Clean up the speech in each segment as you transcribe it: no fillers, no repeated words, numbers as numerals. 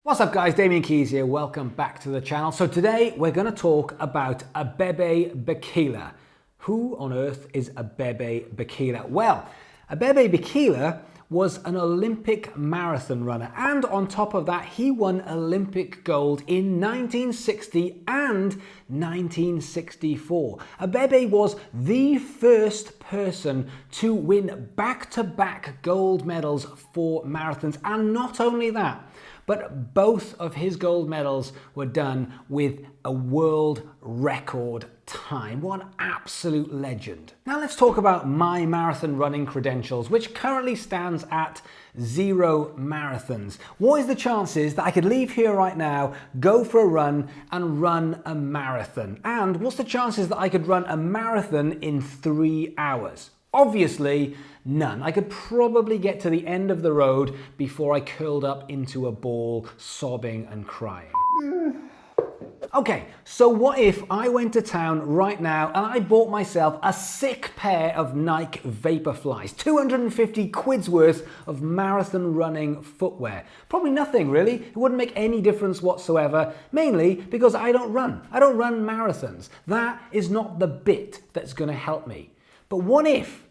What's up guys, Damian Keyes here, welcome back to the channel. So today we're going to talk about Abebe Bikila. Who on earth is Abebe Bikila? Well, Abebe Bikila was an Olympic marathon runner, and on top of that he won Olympic gold in 1960 and 1964. Abebe was the first person to win back-to-back gold medals for marathons, and not only that, but both of his gold medals were done with a world record time. What an absolute legend. Now let's talk about my marathon running credentials, which currently stands at 0 marathons. What is the chances that I could leave here right now, go for a run and run a marathon? And what's the chances that I could run a marathon in 3 hours? Obviously, none. I could probably get to the end of the road before I curled up into a ball, sobbing and crying. Okay, so what if I went to town right now and I bought myself a sick pair of Nike Vaporflies, 250 quid's worth of marathon running footwear? Probably nothing really, it wouldn't make any difference whatsoever, mainly because I don't run marathons. That is not the bit that's gonna help me. But what if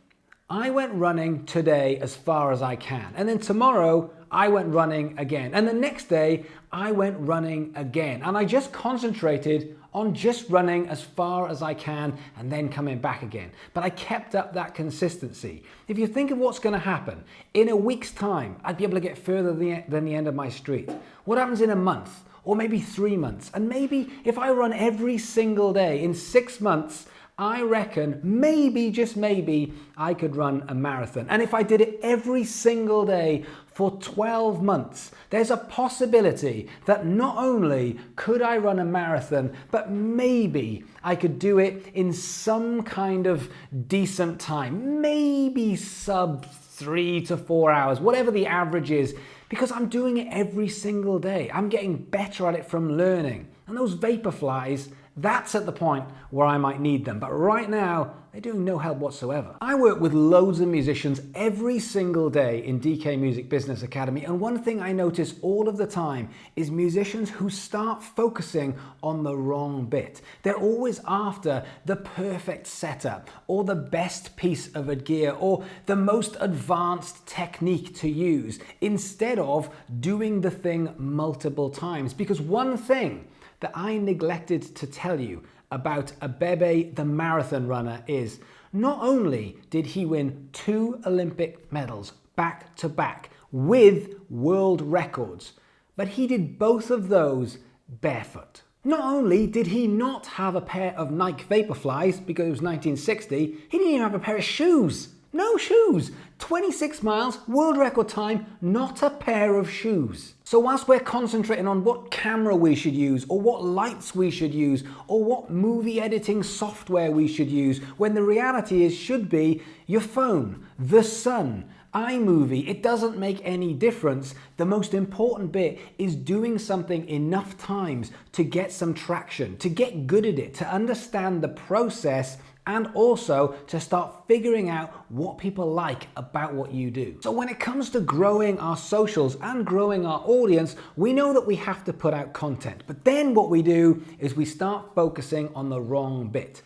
I went running today as far as I can, and then tomorrow I went running again, and the next day I went running again, and I just concentrated on just running as far as I can and then coming back again. But I kept up that consistency. If you think of what's going to happen, in a week's time, I'd be able to get further than the end of my street. What happens in a month? Or maybe 3 months? And maybe if I run every single day, in 6 months, I reckon maybe, just maybe, I could run a marathon. And if I did it every single day for 12 months, there's a possibility that not only could I run a marathon, but maybe I could do it in some kind of decent time, maybe sub 3 to 4 hours, whatever the average is, because I'm doing it every single day. I'm getting better at it from learning. And those Vaporflies, that's at the point where I might need them. But right now, they're doing no help whatsoever. I work with loads of musicians every single day in DK Music Business Academy. And one thing I notice all of the time is musicians who start focusing on the wrong bit. They're always after the perfect setup, or the best piece of gear, or the most advanced technique to use, instead of doing the thing multiple times. Because one thing that I neglected to tell you about Abebe the marathon runner is, not only did he win 2 Olympic medals back to back with world records, but he did both of those barefoot. Not only did he not have a pair of Nike Vaporflies because it was 1960, he didn't even have a pair of shoes. No shoes. 26 miles, world record time, not a pair of shoes. So whilst we're concentrating on what camera we should use, or what lights we should use, or what movie editing software we should use, when the reality is should be your phone, the sun, iMovie, it doesn't make any difference. The most important bit is doing something enough times to get some traction, to get good at it, to understand the process, and also to start figuring out what people like about what you do. So when it comes to growing our socials and growing our audience, we know that we have to put out content. But then what we do is we start focusing on the wrong bit.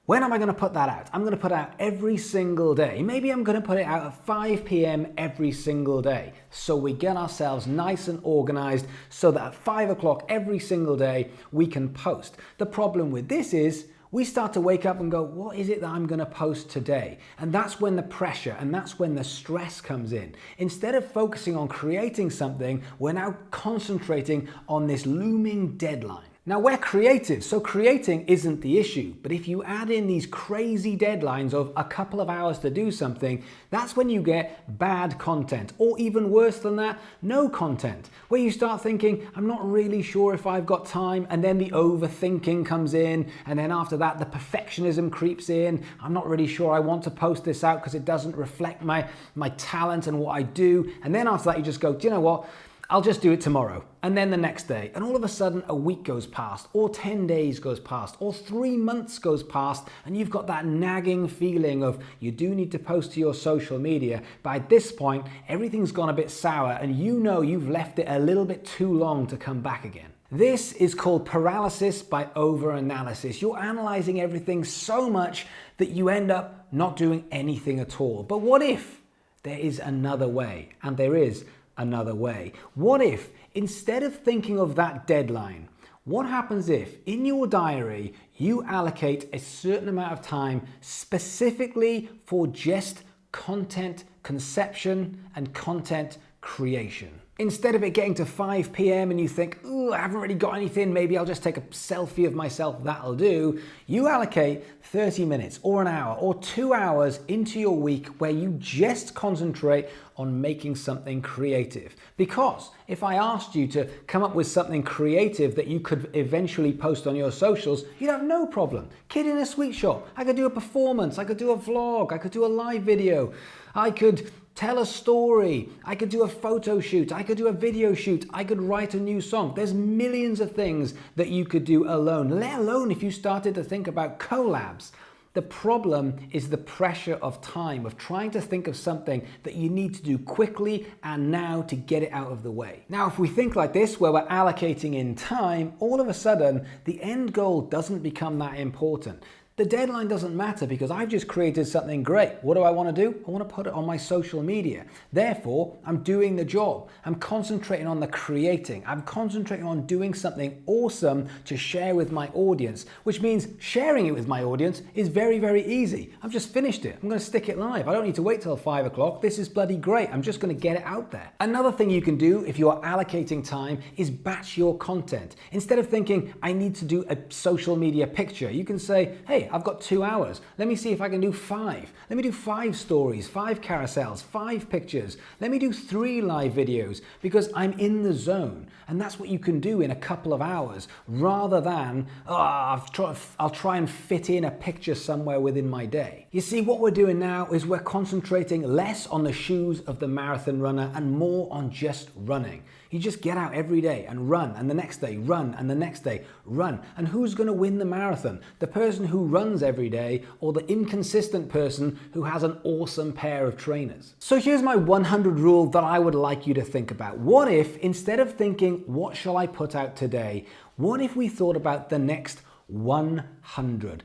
When am I going to put that out? I'm going to put out every single day. Maybe I'm going to put it out at 5 p.m. every single day. So we get ourselves nice and organized so that at 5 o'clock every single day we can post. The problem with this is we start to wake up and go, what is it that I'm going to post today? And that's when the pressure and that's when the stress comes in. Instead of focusing on creating something, we're now concentrating on this looming deadline. Now we're creative, so creating isn't the issue, but if you add in these crazy deadlines of a couple of hours to do something, that's when you get bad content, or even worse than that, no content, where you start thinking, I'm not really sure if I've got time, and then the overthinking comes in, and then after that the perfectionism creeps in. I'm not really sure I want to post this out because it doesn't reflect my talent and what I do, and then after that you just go, do you know what? I'll just do it tomorrow, and then the next day, and all of a sudden a week goes past, or 10 days goes past, or 3 months goes past, and you've got that nagging feeling of you do need to post to your social media, but at this point everything's gone a bit sour and you know you've left it a little bit too long to come back again. This is called paralysis by overanalysis. You're analyzing everything so much that you end up not doing anything at all. But what if there is another way? And there is another way. What if, instead of thinking of that deadline, what happens if in your diary you allocate a certain amount of time specifically for just content conception and content creation? Instead of it getting to 5 p.m. and you think, oh, I haven't really got anything, maybe I'll just take a selfie of myself, that'll do. You allocate 30 minutes or an hour or 2 hours into your week where you just concentrate on making something creative. Because if I asked you to come up with something creative that you could eventually post on your socials, you'd have no problem. Kid in a sweet shop, I could do a performance, I could do a vlog, I could do a live video, I could tell a story, I could do a photo shoot, I could do a video shoot, I could write a new song. There's millions of things that you could do alone, let alone if you started to think about collabs. The problem is the pressure of time, of trying to think of something that you need to do quickly and now to get it out of the way. Now, if we think like this, where we're allocating in time, all of a sudden, the end goal doesn't become that important. The deadline doesn't matter because I've just created something great. What do I want to do? I want to put it on my social media. Therefore, I'm doing the job. I'm concentrating on the creating. I'm concentrating on doing something awesome to share with my audience, which means sharing it with my audience is very, very easy. I've just finished it. I'm going to stick it live. I don't need to wait till 5 o'clock. This is bloody great. I'm just going to get it out there. Another thing you can do if you're allocating time is batch your content. Instead of thinking, I need to do a social media picture, you can say, hey, I've got 2 hours. Let me see if I can do 5. Let me do 5 stories, 5 carousels, 5 pictures. Let me do 3 live videos because I'm in the zone. And that's what you can do in a couple of hours rather than, I'll try and fit in a picture somewhere within my day. You see, what we're doing now is we're concentrating less on the shoes of the marathon runner and more on just running. You just get out every day and run, and the next day run, and the next day run. And who's going to win the marathon? The person who runs every day or the inconsistent person who has an awesome pair of trainers? So here's my 100 rule that I would like you to think about. What if, instead of thinking, what shall I put out today? What if we thought about the next 100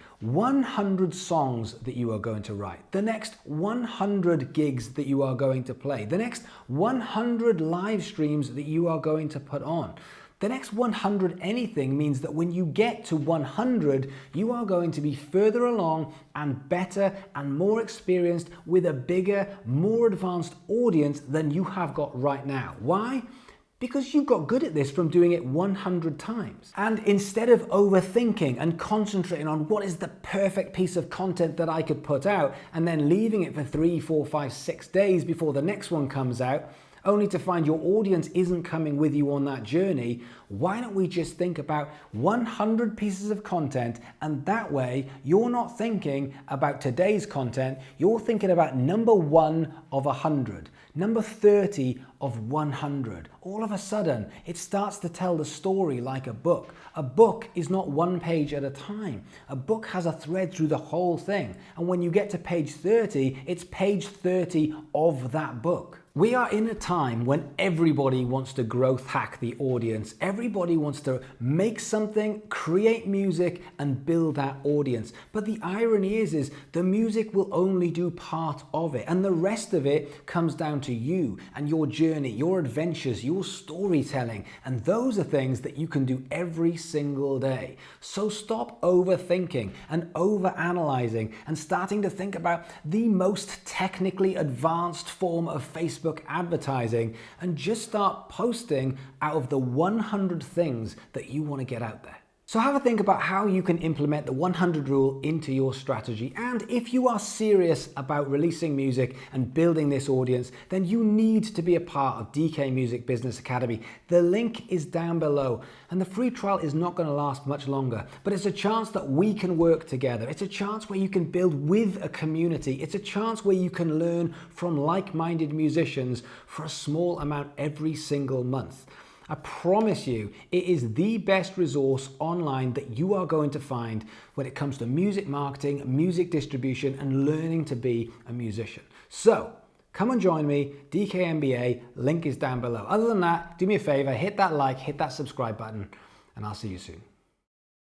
songs that you are going to write, the next 100 gigs that you are going to play, the next 100 live streams that you are going to put on. The next 100 anything means that when you get to 100, you are going to be further along and better and more experienced with a bigger, more advanced audience than you have got right now. Why? Because you got good at this from doing it 100 times. And instead of overthinking and concentrating on what is the perfect piece of content that I could put out and then leaving it for 3, 4, 5, 6 days before the next one comes out, only to find your audience isn't coming with you on that journey, why don't we just think about 100 pieces of content, and that way you're not thinking about today's content, you're thinking about number 1 of 100, number 30 of 100. All of a sudden, it starts to tell the story like a book. A book is not one page at a time. A book has a thread through the whole thing. And when you get to page 30, it's page 30 of that book. We are in a time when everybody wants to growth hack the audience. Everybody wants to make something, create music, and build that audience. But the irony is the music will only do part of it, and the rest of it comes down to you and your journey, your adventures, your storytelling. And those are things that you can do every single day. So stop overthinking and overanalyzing and starting to think about the most technically advanced form of Facebook advertising and just start posting out of the 100 things that you want to get out there. So have a think about how you can implement the 100 rule into your strategy. And if you are serious about releasing music and building this audience, then you need to be a part of DK Music Business Academy. The link is down below, and the free trial is not going to last much longer, but it's a chance that we can work together. It's a chance where you can build with a community. It's a chance where you can learn from like-minded musicians for a small amount every single month. I promise you, it is the best resource online that you are going to find when it comes to music marketing, music distribution, and learning to be a musician. So, come and join me, DKMBA, link is down below. Other than that, do me a favor, hit that like, hit that subscribe button, and I'll see you soon.